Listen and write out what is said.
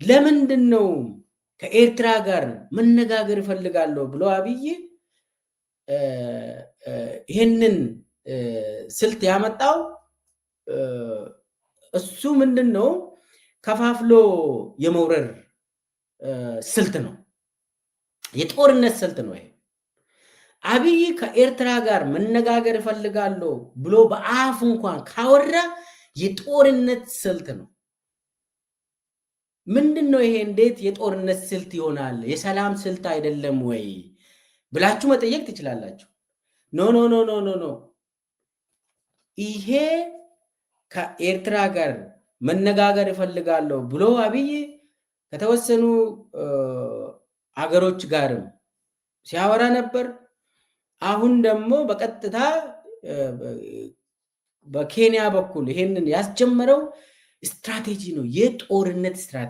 ለምንድነው ከኤርትራ ጋር መነጋገር እፈልጋለሁ ብሎ አብይ ይሄንን ስልት ያመጣው? እሱ ምንድነው ከፋፍሎ የመውረር ስልት ነው፣ የጦርነት ስልት ነው። ይሄ አብይ ከኤርትራ ጋር መነጋገር እፈልጋለሁ ብሎ በአፍ እንኳን ካወራ የጦርነት ስልት ነው። ምንድነው ይሄ? እንዴት የጦርነት ስልት ይሆናል? የሰላም ስልት አይደለም ወይ ብላችሁ መጠየቅ ትችላላችሁ። ኖ ኖ ኖ ኖ ኖ ኖ፣ ይሄ ከኤርትራ ጋር መነጋገር እፈልጋለሁ ብሎ አብይ ከተወሰኑ አገሮች ጋርም ሲያወራ ነበር። አሁን ደግሞ በቀጥታ በኬንያ በኩል ይሄንን ያስጀመረው ስትራቴጂ ነው፣ የጦርነት ስትራቴጂ